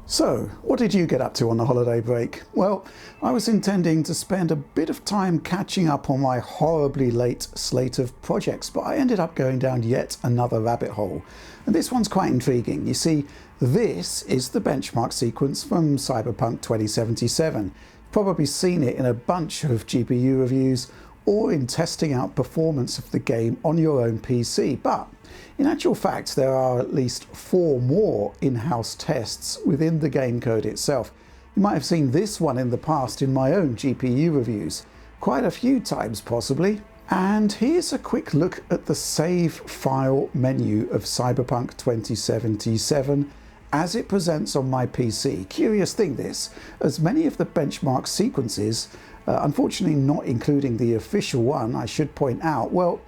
So, what did you get up to on the holiday break? Well, I was intending to spend a bit of time catching up on my horribly late slate of projects, but I ended up going down yet another rabbit hole. And this one's quite intriguing. You see, this is the benchmark sequence from Cyberpunk 2077. You've probably seen it in a bunch of GPU reviews or in testing out performance of the game on your own PC, but in actual fact there are at least 4 more in-house tests within the game code itself. You might have seen this one in the past in my own GPU reviews, quite a few times possibly. And here's a quick look at the save file menu of Cyberpunk 2077 as it presents on my PC. Curious thing this, as many of the benchmark sequences, unfortunately not including the official one, I should point out, well,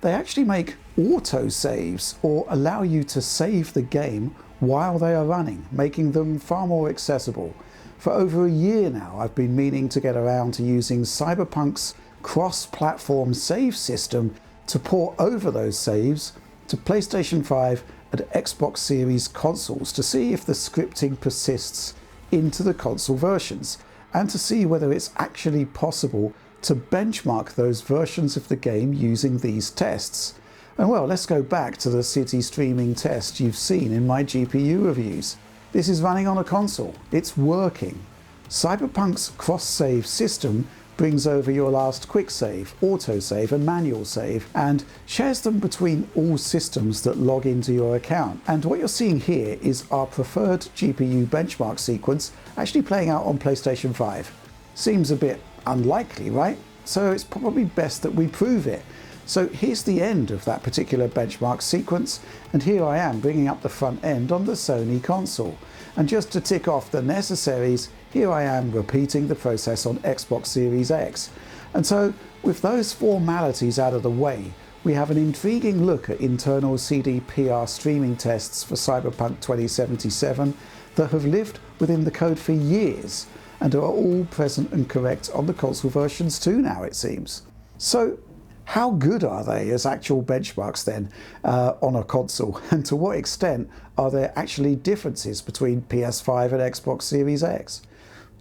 they actually make auto saves or allow you to save the game while they are running, making them far more accessible. For over a year now, I've been meaning to get around to using Cyberpunk's cross-platform save system to port over those saves to PlayStation 5 and Xbox Series consoles to see if the scripting persists into the console versions, and to see whether it's actually possible to benchmark those versions of the game using these tests. And well, let's go back to the city streaming test you've seen in my GPU reviews. This is running on a console. It's working. Cyberpunk's cross-save system brings over your last quick save, auto save and manual save, and shares them between all systems that log into your account. And what you're seeing here is our preferred GPU benchmark sequence actually playing out on PlayStation 5. Seems a bit unlikely, right? So it's probably best that we prove it. So here's the end of that particular benchmark sequence, and here I am bringing up the front end on the Sony console. And just to tick off the necessaries, here I am repeating the process on Xbox Series X. And so, with those formalities out of the way, we have an intriguing look at internal CDPR streaming tests for Cyberpunk 2077 that have lived within the code for years, and are all present and correct on the console versions too now, it seems. So, how good are they as actual benchmarks then on a console, and to what extent are there actually differences between PS5 and Xbox Series X?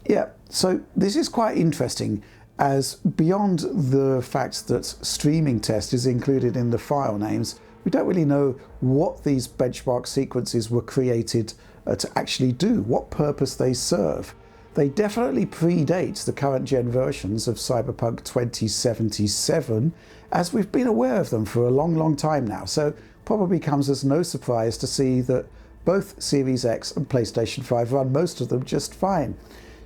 Yeah, so this is quite interesting, as beyond the fact that streaming test is included in the file names, we don't really know what these benchmark sequences were created to actually do, what purpose they serve. They definitely predate the current gen versions of Cyberpunk 2077, as we've been aware of them for a long time now, so probably comes as no surprise to see that both Series X and PlayStation 5 run most of them just fine.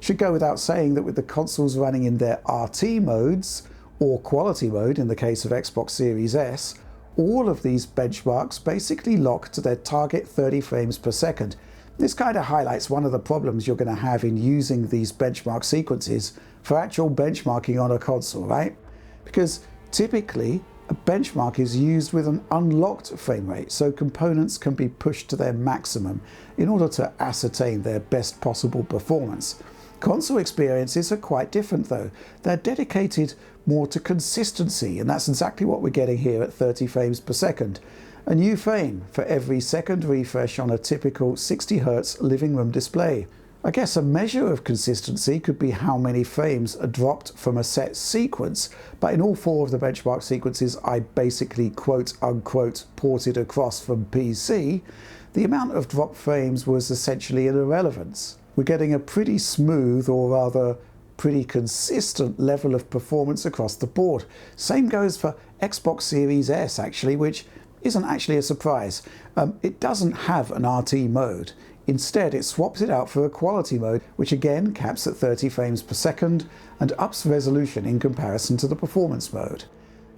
Should go without saying that with the consoles running in their RT modes, or quality mode in the case of Xbox Series S, all of these benchmarks basically lock to their target 30 frames per second. This kind of highlights one of the problems you're going to have in using these benchmark sequences for actual benchmarking on a console, right? Because typically, a benchmark is used with an unlocked frame rate, so components can be pushed to their maximum in order to ascertain their best possible performance. Console experiences are quite different though. They're dedicated more to consistency, and that's exactly what we're getting here at 30 frames per second. A new frame for every second refresh on a typical 60Hz living room display. I guess a measure of consistency could be how many frames are dropped from a set sequence, but in all 4 of the benchmark sequences I basically quote-unquote ported across from PC, the amount of dropped frames was essentially an irrelevance. We're getting a pretty smooth, or rather pretty consistent level of performance across the board. Same goes for Xbox Series S actually, which isn't actually a surprise. It doesn't have an RT mode. Instead, it swaps it out for a quality mode, which again caps at 30 frames per second and ups resolution in comparison to the performance mode.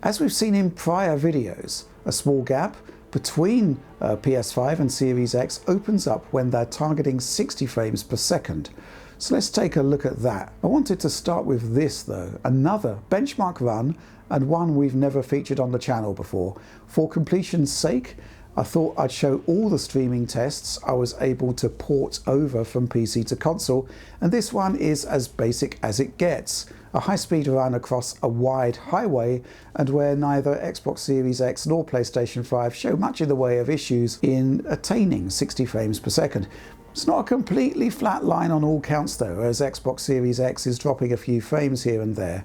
As we've seen in prior videos, a small gap between PS5 and Series X opens up when they're targeting 60 frames per second. So let's take a look at that. I wanted to start with this though, another benchmark run, and one we've never featured on the channel before. For completion's sake, I thought I'd show all the streaming tests I was able to port over from PC to console, and this one is as basic as it gets. A high-speed run across a wide highway, and where neither Xbox Series X nor PlayStation 5 show much in the way of issues in attaining 60 frames per second. It's not a completely flat line on all counts though, as Xbox Series X is dropping a few frames here and there.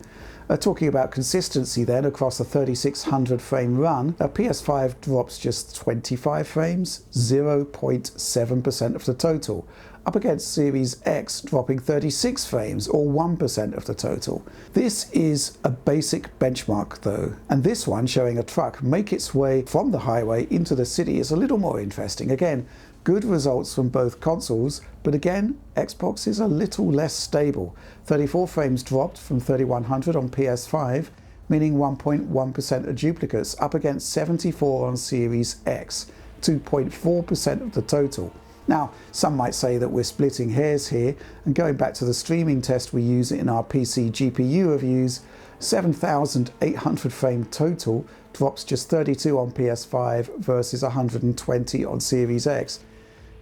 Talking about consistency then across a 3600 frame run, a PS5 drops just 25 frames, 0.7% of the total, up against Series X dropping 36 frames or 1% of the total. This is a basic benchmark though, and this one showing a truck make its way from the highway into the city is a little more interesting. Again, good results from both consoles, but again, Xbox is a little less stable. 34 frames dropped from 3100 on PS5, meaning 1.1% of duplicates, up against 74 on Series X, 2.4% of the total. Now, some might say that we're splitting hairs here, and going back to the streaming test we use in our PC GPU reviews, 7,800 frame total drops just 32 on PS5 versus 120 on Series X.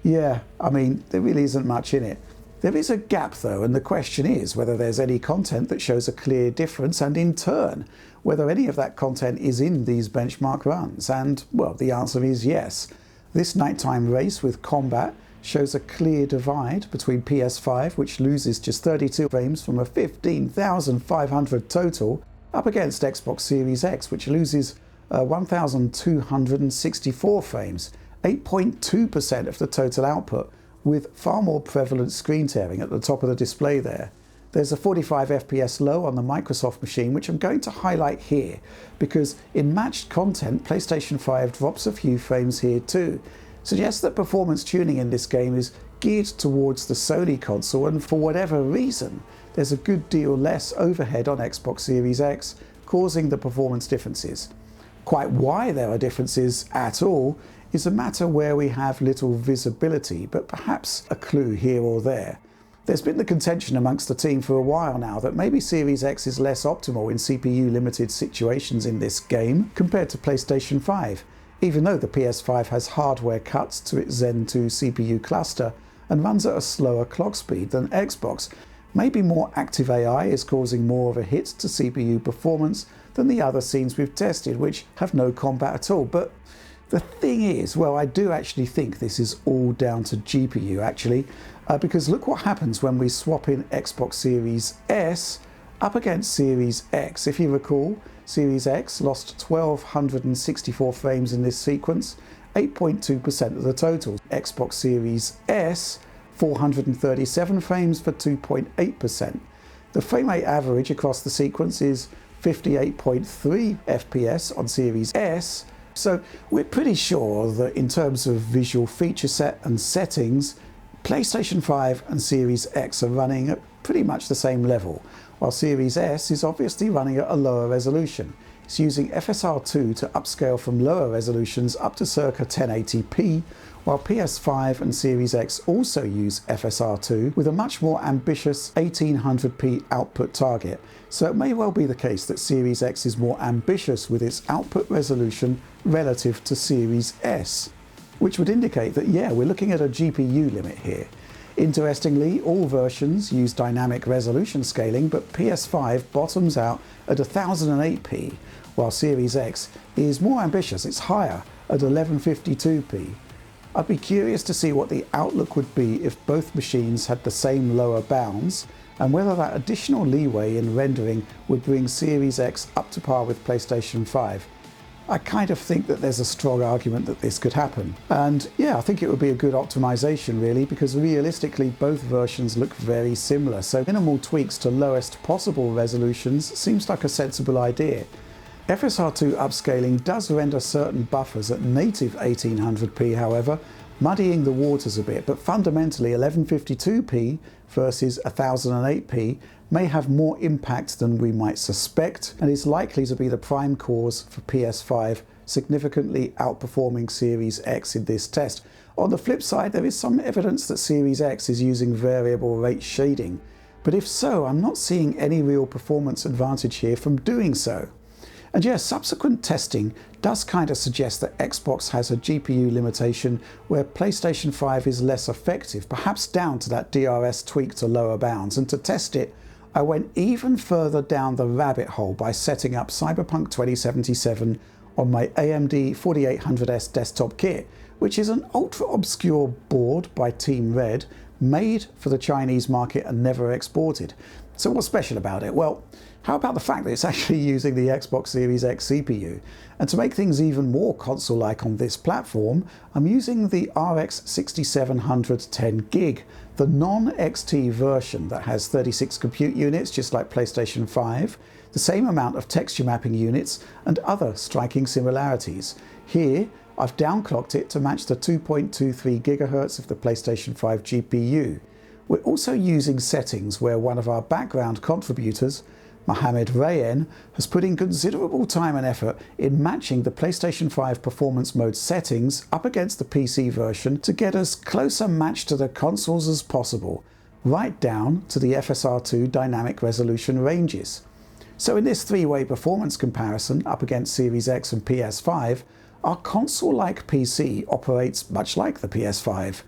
Yeah, I mean, there really isn't much in it. There is a gap though, and the question is whether there's any content that shows a clear difference, and in turn, whether any of that content is in these benchmark runs. And, well, the answer is yes. This nighttime race with combat shows a clear divide between PS5, which loses just 32 frames from a 15,500 total, up against Xbox Series X, which loses 1,264 frames, 8.2% of the total output, with far more prevalent screen tearing at the top of the display there. There's a 45 FPS low on the Microsoft machine, which I'm going to highlight here, because in matched content, PlayStation 5 drops a few frames here too. Suggests that performance tuning in this game is geared towards the Sony console, and for whatever reason, there's a good deal less overhead on Xbox Series X, causing the performance differences. Quite why there are differences at all is a matter where we have little visibility, but perhaps a clue here or there. There's been the contention amongst the team for a while now that maybe Series X is less optimal in CPU-limited situations in this game compared to PlayStation 5, even though the PS5 has hardware cuts to its Zen 2 CPU cluster and runs at a slower clock speed than Xbox. Maybe more active AI is causing more of a hit to CPU performance than the other scenes we've tested, which have no combat at all. But the thing is, well, I do actually think this is all down to GPU actually, because look what happens when we swap in Xbox Series S up against Series X. If you recall, Series X lost 1,264 frames in this sequence, 8.2% of the total. Xbox Series S, 437 frames for 2.8%. The frame rate average across the sequence is 58.3 FPS on Series S, so we're pretty sure that in terms of visual feature set and settings, PlayStation 5 and Series X are running at pretty much the same level, while Series S is obviously running at a lower resolution. It's using FSR2 to upscale from lower resolutions up to circa 1080p, while PS5 and Series X also use FSR2 with a much more ambitious 1800p output target. So it may well be the case that Series X is more ambitious with its output resolution relative to Series S, which would indicate that, yeah, we're looking at a GPU limit here. Interestingly, all versions use dynamic resolution scaling, but PS5 bottoms out at 1008p, while Series X is more ambitious, it's higher at 1152p. I'd be curious to see what the outlook would be if both machines had the same lower bounds, and whether that additional leeway in rendering would bring Series X up to par with PlayStation 5. I kind of think that there's a strong argument that this could happen. And yeah, I think it would be a good optimization really, because realistically both versions look very similar, so minimal tweaks to lowest possible resolutions seems like a sensible idea. FSR2 upscaling does render certain buffers at native 1800p however, muddying the waters a bit, but fundamentally 1152p versus 1008p may have more impact than we might suspect, and is likely to be the prime cause for PS5 significantly outperforming Series X in this test. On the flip side, there is some evidence that Series X is using variable rate shading, but if so, I'm not seeing any real performance advantage here from doing so. And yes, subsequent testing does kind of suggest that Xbox has a GPU limitation where PlayStation 5 is less effective, perhaps down to that DRS tweak to lower bounds. And to test it, I went even further down the rabbit hole by setting up Cyberpunk 2077 on my AMD 4800S desktop kit, which is an ultra-obscure board by Team Red, made for the Chinese market and never exported. So what's special about it? Well, how about the fact that it's actually using the Xbox Series X CPU? And to make things even more console-like on this platform, I'm using the RX 6700 10GB, the non-XT version that has 36 compute units, just like PlayStation 5, the same amount of texture mapping units, and other striking similarities. Here, I've downclocked it to match the 2.23 GHz of the PlayStation 5 GPU. We're also using settings where one of our background contributors, Mohammed Rayen, has put in considerable time and effort in matching the PlayStation 5 performance mode settings up against the PC version to get as close a match to the consoles as possible, right down to the FSR2 dynamic resolution ranges. So in this three-way performance comparison up against Series X and PS5, our console-like PC operates much like the PS5,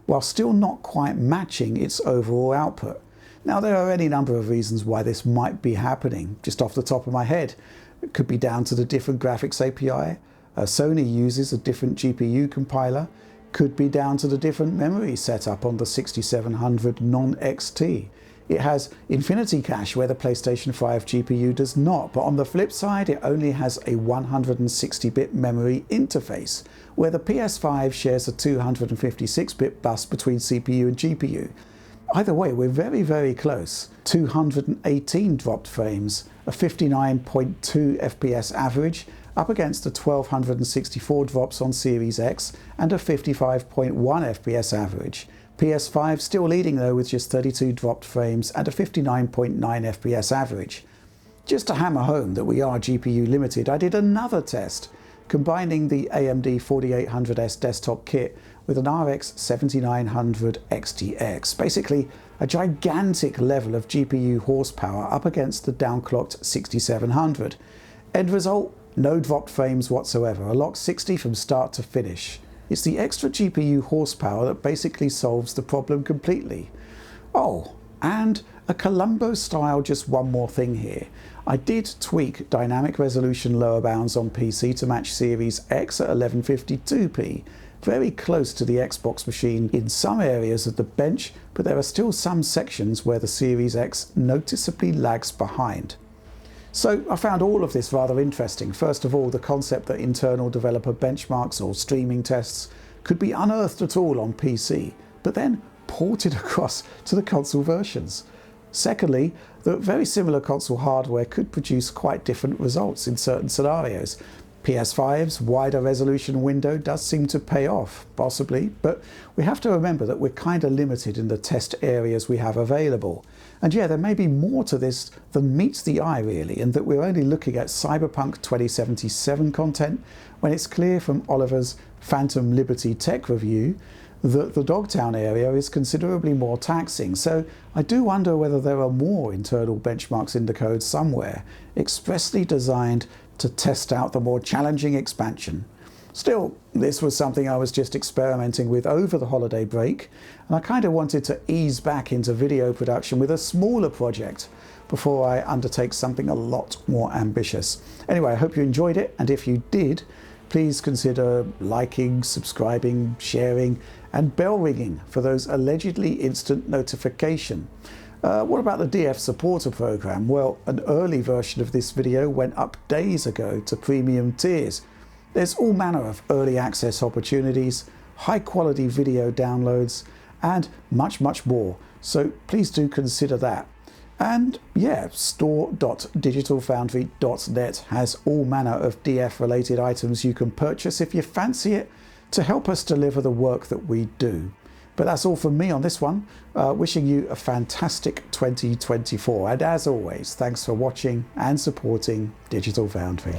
while still not quite matching its overall output. Now, there are any number of reasons why this might be happening, just off the top of my head. It could be down to the different graphics API, Sony uses a different GPU compiler, could be down to the different memory setup on the 6700 non-XT. It has infinity cache where the PlayStation 5 GPU does not, but on the flip side it only has a 160-bit memory interface, where the PS5 shares a 256-bit bus between CPU and GPU. Either way, we're very, very close. 218 dropped frames, a 59.2 FPS average, up against the 1264 drops on Series X and a 55.1 FPS average. PS5 still leading though with just 32 dropped frames and a 59.9 FPS average. Just to hammer home that we are GPU limited, I did another test combining the AMD 4800S desktop kit with an RX 7900 XTX, basically a gigantic level of GPU horsepower up against the downclocked 6700. End result, no dropped frames whatsoever, a lock 60 from start to finish. It's the extra GPU horsepower that basically solves the problem completely. Oh, and a Columbo style just one more thing here. I did tweak dynamic resolution lower bounds on PC to match Series X at 1152p, very close to the Xbox machine in some areas of the bench, but there are still some sections where the Series X noticeably lags behind. So I found all of this rather interesting. First of all, the concept that internal developer benchmarks or streaming tests could be unearthed at all on PC, but then ported across to the console versions. Secondly, that very similar console hardware could produce quite different results in certain scenarios. PS5's wider resolution window does seem to pay off, possibly, but we have to remember that we're kind of limited in the test areas we have available. And yeah, there may be more to this than meets the eye really, and that we're only looking at Cyberpunk 2077 content when it's clear from Oliver's Phantom Liberty tech review that the Dogtown area is considerably more taxing. So I do wonder whether there are more internal benchmarks in the code somewhere, expressly designed to test out the more challenging expansion. Still, this was something I was just experimenting with over the holiday break, and I kind of wanted to ease back into video production with a smaller project before I undertake something a lot more ambitious. Anyway, I hope you enjoyed it, and if you did, please consider liking, subscribing, sharing, and bell ringing for those allegedly instant notification. What about the DF supporter program? Well, an early version of this video went up days ago to premium tiers. There's all manner of early access opportunities, high quality video downloads, and much, much more. So please do consider that. And yeah, store.digitalfoundry.net has all manner of DF related items you can purchase if you fancy it to help us deliver the work that we do. But that's all from me on this one. Wishing you a fantastic 2024. And as always, thanks for watching and supporting Digital Foundry.